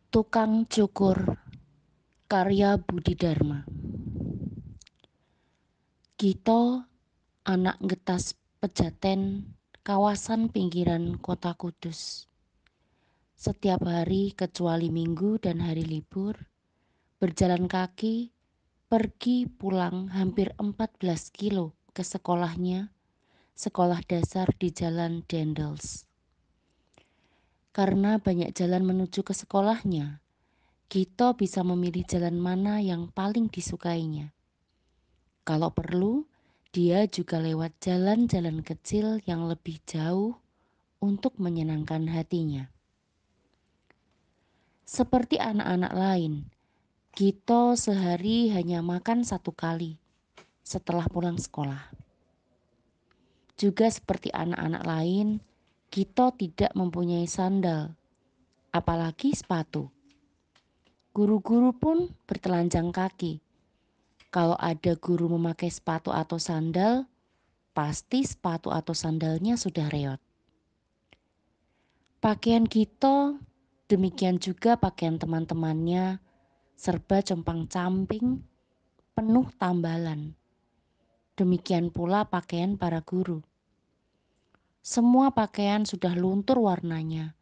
Tukang Cukur, karya Budi Dharma. Gito, anak ngetas Pejaten, kawasan pinggiran kota Kudus. Setiap hari kecuali Minggu dan hari libur, berjalan kaki, pergi pulang hampir 14 kilo ke sekolahnya, sekolah dasar di Jalan Dendels. Karena banyak jalan menuju ke sekolahnya, Gito bisa memilih jalan mana yang paling disukainya. Kalau perlu, dia juga lewat jalan-jalan kecil yang lebih jauh untuk menyenangkan hatinya. Seperti anak-anak lain, Gito sehari hanya makan 1 kali setelah pulang sekolah. Juga seperti anak-anak lain, Gito tidak mempunyai sandal, apalagi sepatu. Guru-guru pun bertelanjang kaki. Kalau ada guru memakai sepatu atau sandal, pasti sepatu atau sandalnya sudah reot. Pakaian Gito, demikian juga pakaian teman-temannya, serba compang-camping, penuh tambalan. Demikian pula pakaian para guru. Semua pakaian sudah luntur warnanya,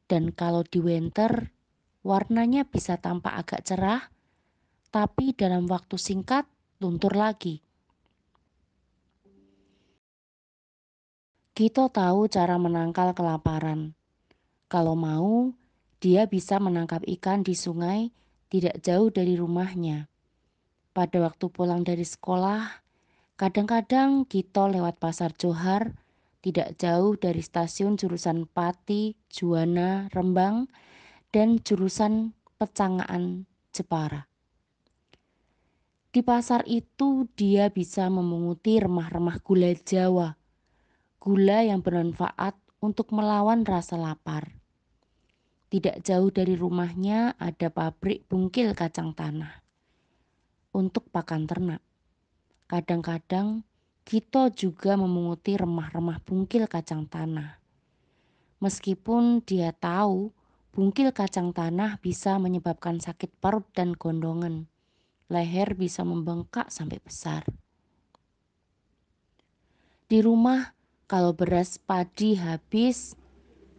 dan kalau di winter, warnanya bisa tampak agak cerah, tapi dalam waktu singkat luntur lagi. Gito tahu cara menangkal kelaparan. Kalau mau, dia bisa menangkap ikan di sungai tidak jauh dari rumahnya. Pada waktu pulang dari sekolah, kadang-kadang Gito lewat pasar Johar, tidak jauh dari stasiun jurusan Pati, Juwana, Rembang, dan jurusan Pecangaan, Jepara. Di pasar itu dia bisa memunguti remah-remah gula Jawa, gula yang bermanfaat untuk melawan rasa lapar. Tidak jauh dari rumahnya ada pabrik bungkil kacang tanah untuk pakan ternak. Kadang-kadang Gito juga memunguti remah-remah bungkil kacang tanah. Meskipun dia tahu bungkil kacang tanah bisa menyebabkan sakit perut dan gondongan. Leher bisa membengkak sampai besar. Di rumah, kalau beras padi habis,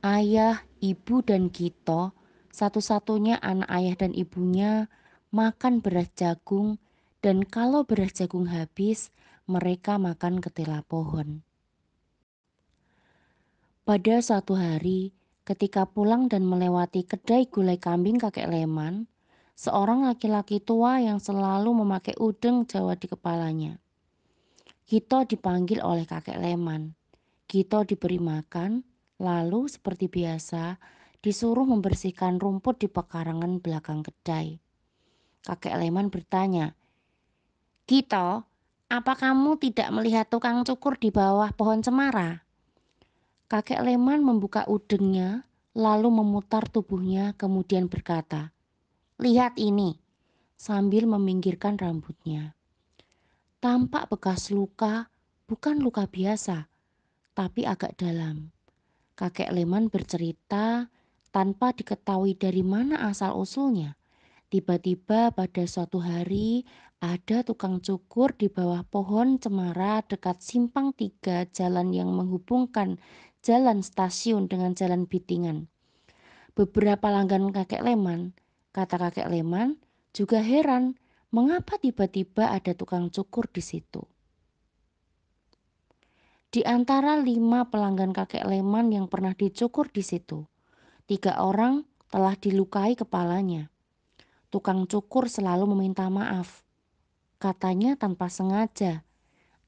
ayah, ibu, dan Gito, satu-satunya anak ayah dan ibunya, makan beras jagung, dan kalau beras jagung habis, mereka makan ketela pohon. Pada suatu hari, ketika pulang dan melewati kedai gulai kambing kakek Leman, seorang laki-laki tua yang selalu memakai udeng Jawa di kepalanya. Gito dipanggil oleh kakek Leman. Gito diberi makan, lalu seperti biasa disuruh membersihkan rumput di pekarangan belakang kedai. Kakek Leman bertanya, "Gito, apa kamu tidak melihat tukang cukur di bawah pohon cemara?" Kakek Leman membuka udengnya, lalu memutar tubuhnya kemudian berkata, "Lihat ini," sambil meminggirkan rambutnya. Tampak bekas luka, bukan luka biasa, tapi agak dalam. Kakek Leman bercerita tanpa diketahui dari mana asal-usulnya. Tiba-tiba pada suatu hari ada tukang cukur di bawah pohon cemara dekat simpang 3 jalan yang menghubungkan jalan stasiun dengan jalan Bitingan. Beberapa langganan kakek Leman, kata kakek Leman, juga heran mengapa tiba-tiba ada tukang cukur di situ. Di antara 5 pelanggan kakek Leman yang pernah dicukur di situ, 3 orang telah dilukai kepalanya. Tukang cukur selalu meminta maaf, katanya tanpa sengaja.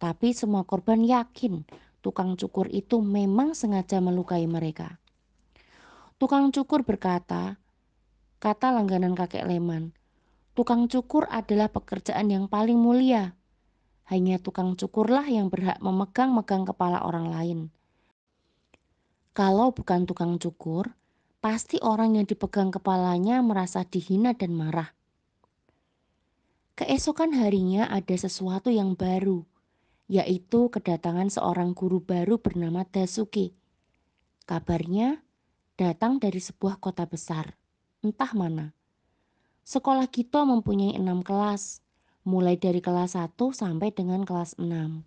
Tapi semua korban yakin tukang cukur itu memang sengaja melukai mereka. Tukang cukur berkata, kata langganan kakek Leman, tukang cukur adalah pekerjaan yang paling mulia. Hanya tukang cukurlah yang berhak memegang-megang kepala orang lain. Kalau bukan tukang cukur, pasti orang yang dipegang kepalanya merasa dihina dan marah. Keesokan harinya ada sesuatu yang baru, yaitu kedatangan seorang guru baru bernama Dasuki. Kabarnya datang dari sebuah kota besar. entah mana. Sekolah Gito mempunyai 6 kelas, mulai dari kelas 1 sampai dengan kelas 6.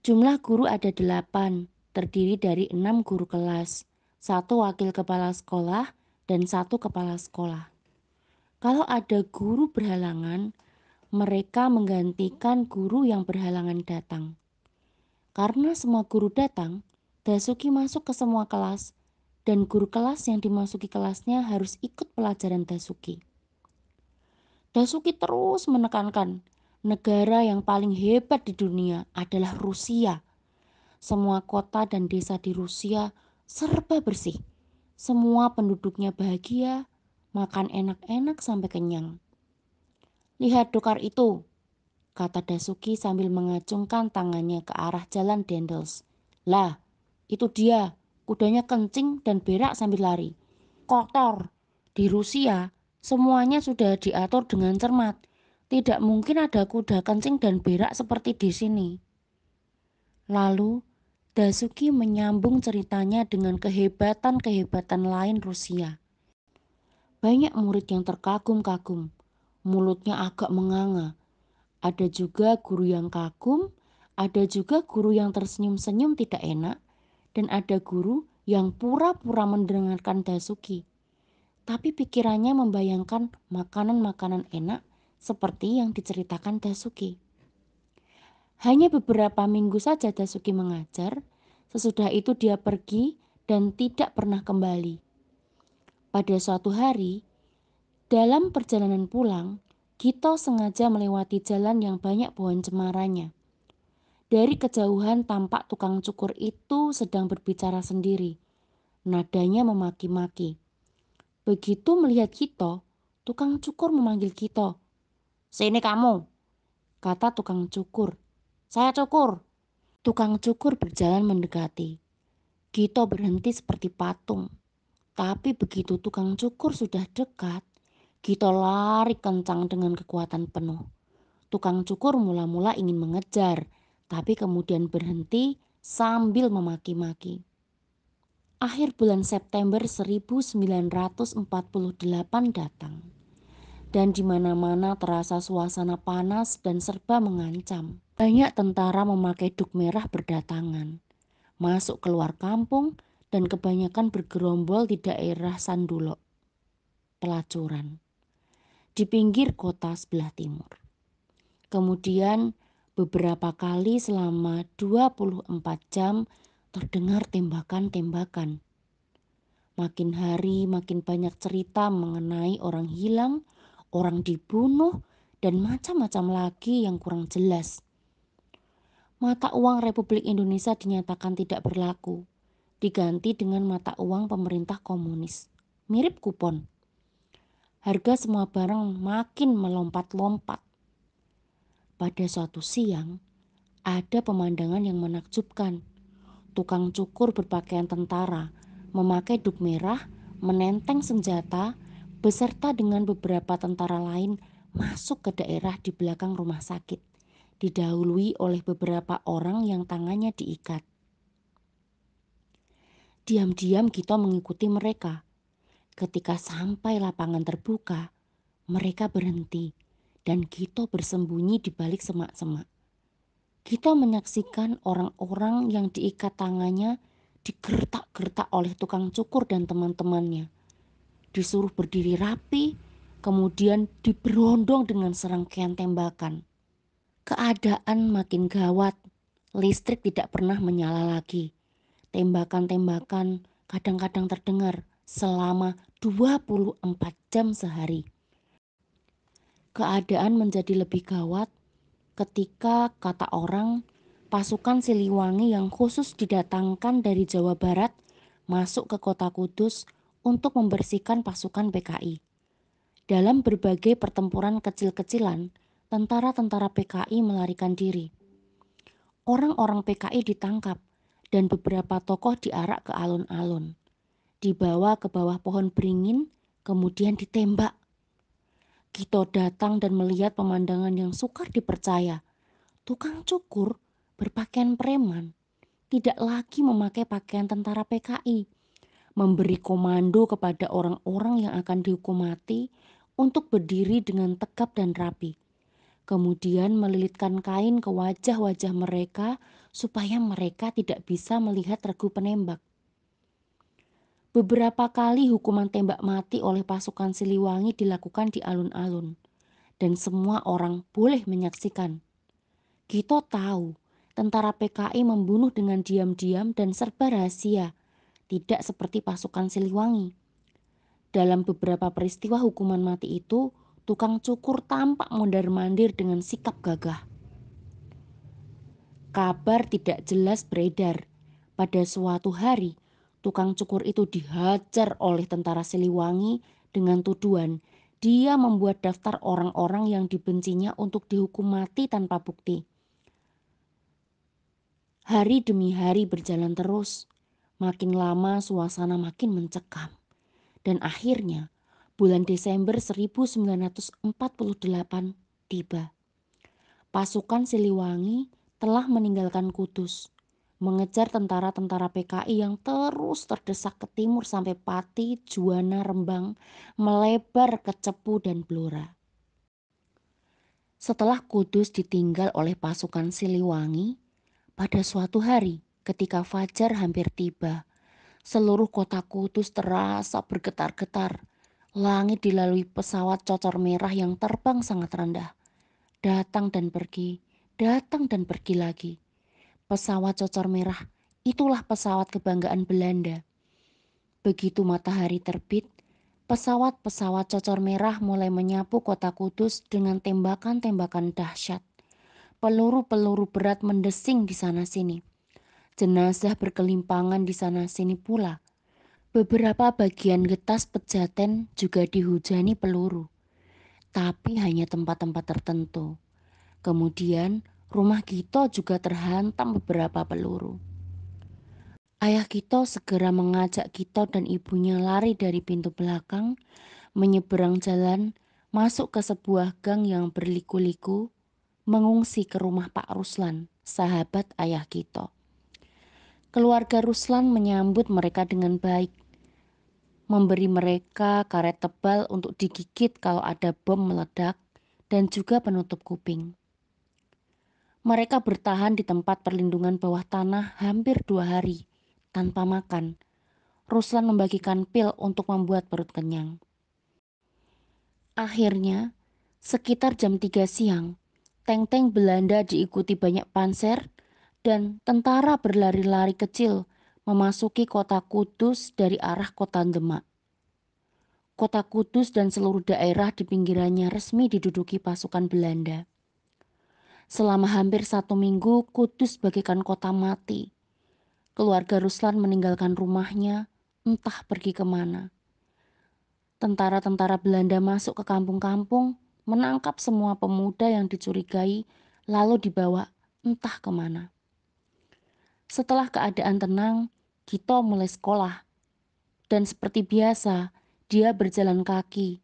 Jumlah guru ada 8, terdiri dari 6 guru kelas, 1 wakil kepala sekolah, dan 1 kepala sekolah. Kalau ada guru berhalangan, mereka menggantikan guru yang berhalangan datang. Karena semua guru datang, Dasuki masuk ke semua kelas, dan guru kelas yang dimasuki kelasnya harus ikut pelajaran Dasuki. Dasuki terus menekankan, negara yang paling hebat di dunia adalah Rusia. Semua kota dan desa di Rusia serba bersih. Semua penduduknya bahagia, makan enak-enak sampai kenyang. Lihat dokar itu, kata Dasuki sambil mengacungkan tangannya ke arah jalan Dendels. Lah, itu dia, kudanya kencing dan berak sambil lari. Kotor. Di Rusia, semuanya sudah diatur dengan cermat. Tidak mungkin ada kuda kencing dan berak seperti di sini. Lalu, Dasuki menyambung ceritanya dengan kehebatan-kehebatan lain Rusia. Banyak murid yang terkagum-kagum, mulutnya agak menganga. Ada juga guru yang kagum, ada juga guru yang tersenyum-senyum tidak enak, dan ada guru yang pura-pura mendengarkan Dasuki. Tapi pikirannya membayangkan makanan-makanan enak seperti yang diceritakan Dasuki. Hanya beberapa minggu saja Dasuki mengajar, sesudah itu dia pergi dan tidak pernah kembali. Pada suatu hari, dalam perjalanan pulang, Gito sengaja melewati jalan yang banyak pohon cemaranya. Dari kejauhan tampak tukang cukur itu sedang berbicara sendiri. Nadanya memaki-maki. Begitu melihat Gito, tukang cukur memanggil Gito. "Sini kamu," kata tukang cukur. "Saya cukur." Tukang cukur berjalan mendekati. Gito berhenti seperti patung. Tapi begitu tukang cukur sudah dekat, Gito lari kencang dengan kekuatan penuh. Tukang cukur mula-mula ingin mengejar, tapi kemudian berhenti sambil memaki-maki. Akhir bulan September 1948 datang. Dan di mana-mana terasa suasana panas dan serba mengancam. Banyak tentara memakai duk merah berdatangan, masuk keluar kampung, dan kebanyakan bergerombol di daerah Sandulok, pelacuran, di pinggir kota sebelah timur. Kemudian beberapa kali selama 24 jam terdengar tembakan-tembakan. Makin hari makin banyak cerita mengenai orang hilang, orang dibunuh, dan macam-macam lagi yang kurang jelas. Mata uang Republik Indonesia dinyatakan tidak berlaku, diganti dengan mata uang pemerintah komunis, mirip kupon. Harga semua barang makin melompat-lompat. Pada suatu siang, ada pemandangan yang menakjubkan. Tukang cukur berpakaian tentara, memakai duk merah, menenteng senjata, beserta dengan beberapa tentara lain masuk ke daerah di belakang rumah sakit, didahului oleh beberapa orang yang tangannya diikat. Diam-diam Gito mengikuti mereka. Ketika sampai lapangan terbuka, mereka berhenti dan Gito bersembunyi di balik semak-semak. Gito menyaksikan orang-orang yang diikat tangannya digertak-gertak oleh tukang cukur dan teman-temannya. Disuruh berdiri rapi, kemudian diberondong dengan serangkaian tembakan. Keadaan makin gawat, listrik tidak pernah menyala lagi. Tembakan-tembakan kadang-kadang terdengar selama 24 jam sehari. Keadaan menjadi lebih gawat ketika, kata orang, pasukan Siliwangi yang khusus didatangkan dari Jawa Barat masuk ke kota Kudus untuk membersihkan pasukan PKI. Dalam berbagai pertempuran kecil-kecilan, tentara-tentara PKI melarikan diri. Orang-orang PKI ditangkap dan beberapa tokoh diarak ke alun-alun. Dibawa ke bawah pohon beringin, kemudian ditembak. Gito datang dan melihat pemandangan yang sukar dipercaya. Tukang cukur berpakaian preman tidak lagi memakai pakaian tentara PKI. memberi komando kepada orang-orang yang akan dihukum mati untuk berdiri dengan tegap dan rapi. Kemudian melilitkan kain ke wajah-wajah mereka supaya mereka tidak bisa melihat regu penembak. Beberapa kali hukuman tembak mati oleh pasukan Siliwangi dilakukan di alun-alun, dan semua orang boleh menyaksikan. Gito tahu tentara PKI membunuh dengan diam-diam dan serba rahasia, tidak seperti pasukan Siliwangi. Dalam beberapa peristiwa hukuman mati itu, tukang cukur tampak mondar-mandir dengan sikap gagah. Kabar tidak jelas beredar. Pada suatu hari, tukang cukur itu dihajar oleh tentara Siliwangi dengan tuduhan dia membuat daftar orang-orang yang dibencinya untuk dihukum mati tanpa bukti. Hari demi hari berjalan terus. Makin lama suasana makin mencekam. Dan akhirnya bulan Desember 1948 tiba. Pasukan Siliwangi telah meninggalkan Kudus, mengejar tentara-tentara PKI yang terus terdesak ke timur sampai Pati, Juwana, Rembang, melebar ke Cepu dan Blora. Setelah Kudus ditinggal oleh pasukan Siliwangi, pada suatu hari ketika fajar hampir tiba, seluruh kota Kudus terasa bergetar-getar. Langit dilalui pesawat cocor merah yang terbang sangat rendah. Datang dan pergi lagi. Pesawat cocor merah, itulah pesawat kebanggaan Belanda. Begitu matahari terbit, pesawat-pesawat cocor merah mulai menyapu kota Kudus dengan tembakan-tembakan dahsyat. Peluru-peluru berat mendesing di sana-sini. Jenazah berkelimpangan di sana-sini pula. Beberapa bagian getas pejaten juga dihujani peluru, tapi hanya tempat-tempat tertentu. Kemudian rumah Gito juga terhantam beberapa peluru. Ayah Gito segera mengajak Gito dan ibunya lari dari pintu belakang, menyeberang jalan, masuk ke sebuah gang yang berliku-liku, mengungsi ke rumah Pak Ruslan, sahabat ayah Gito. Keluarga Ruslan menyambut mereka dengan baik, memberi mereka karet tebal untuk digigit kalau ada bom meledak, dan juga penutup kuping. Mereka bertahan di tempat perlindungan bawah tanah hampir 2 hari, tanpa makan. Ruslan membagikan pil untuk membuat perut kenyang. Akhirnya, sekitar jam 3 siang, tank-tank Belanda diikuti banyak panser dan tentara berlari-lari kecil memasuki kota Kudus dari arah kota Demak. Kota Kudus dan seluruh daerah di pinggirannya resmi diduduki pasukan Belanda. Selama hampir 1 minggu, Kudus bagaikan kota mati. Keluarga Ruslan meninggalkan rumahnya, entah pergi kemana. Tentara-tentara Belanda masuk ke kampung-kampung, menangkap semua pemuda yang dicurigai, lalu dibawa entah kemana. Setelah keadaan tenang, Gito mulai sekolah. Dan seperti biasa, dia berjalan kaki.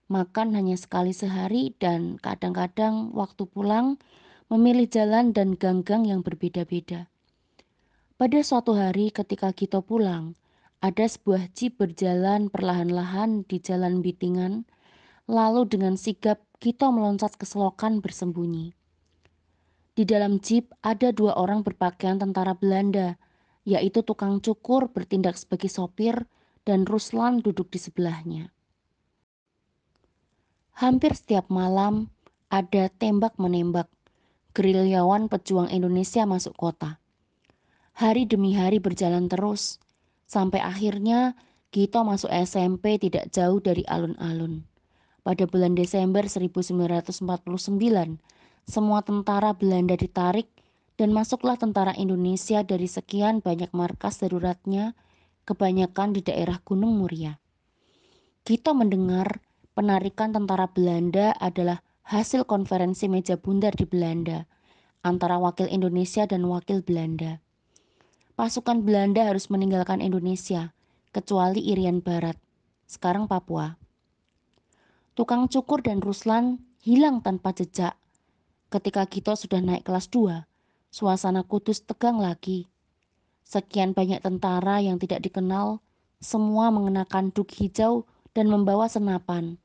Makan hanya sekali sehari dan kadang-kadang waktu pulang memilih jalan dan gang-gang yang berbeda-beda. Pada suatu hari ketika Gito pulang, ada sebuah jeep berjalan perlahan-lahan di jalan Bitingan, lalu dengan sigap Gito meloncat ke selokan bersembunyi. Di dalam jeep ada 2 orang berpakaian tentara Belanda, yaitu tukang cukur bertindak sebagai sopir dan Ruslan duduk di sebelahnya. Hampir setiap malam ada tembak-menembak. Gerilyawan pejuang Indonesia masuk kota. Hari demi hari berjalan terus, sampai akhirnya Gito masuk SMP tidak jauh dari alun-alun. Pada bulan Desember 1949, semua tentara Belanda ditarik dan masuklah tentara Indonesia dari sekian banyak markas daruratnya, kebanyakan di daerah Gunung Muria. Gito mendengar penarikan tentara Belanda adalah hasil konferensi meja bundar di Belanda antara wakil Indonesia dan wakil Belanda. Pasukan Belanda harus meninggalkan Indonesia, kecuali Irian Barat, sekarang Papua. Tukang cukur dan Ruslan hilang tanpa jejak. Ketika Gito sudah naik kelas 2, suasana Kudus tegang lagi. Sekian banyak tentara yang tidak dikenal, Semua mengenakan duk hijau dan membawa senapan,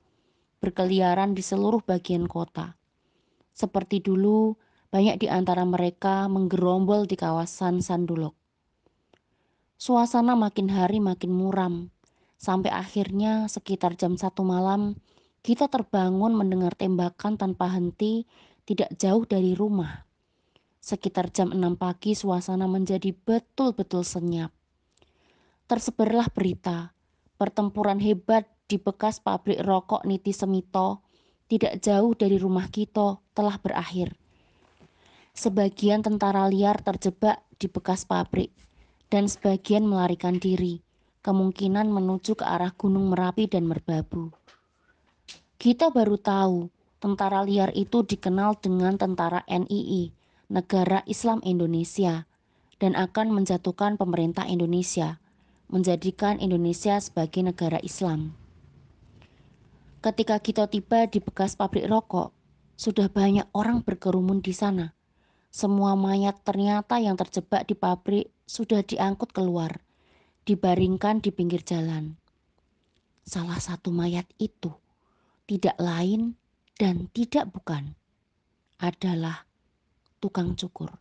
berkeliaran di seluruh bagian kota. Seperti dulu, banyak di antara mereka menggerombol di kawasan Sandulok. Suasana makin hari makin muram, sampai akhirnya sekitar jam 1 malam, kita terbangun mendengar tembakan tanpa henti tidak jauh dari rumah. Sekitar jam 6 pagi suasana menjadi betul-betul senyap. Tersebarlah berita, pertempuran hebat di bekas pabrik rokok Niti Semito, tidak jauh dari rumah kita, telah berakhir. Sebagian tentara liar terjebak di bekas pabrik, dan sebagian melarikan diri, kemungkinan menuju ke arah Gunung Merapi dan Merbabu. Kita baru tahu, tentara liar itu dikenal dengan tentara NII, Negara Islam Indonesia, dan akan menjatuhkan pemerintah Indonesia, menjadikan Indonesia sebagai negara Islam. Ketika kita tiba di bekas pabrik rokok, sudah banyak orang berkerumun di sana. Semua mayat ternyata yang terjebak di pabrik sudah diangkut keluar, dibaringkan di pinggir jalan. Salah satu mayat itu tidak lain dan tidak bukan adalah tukang cukur.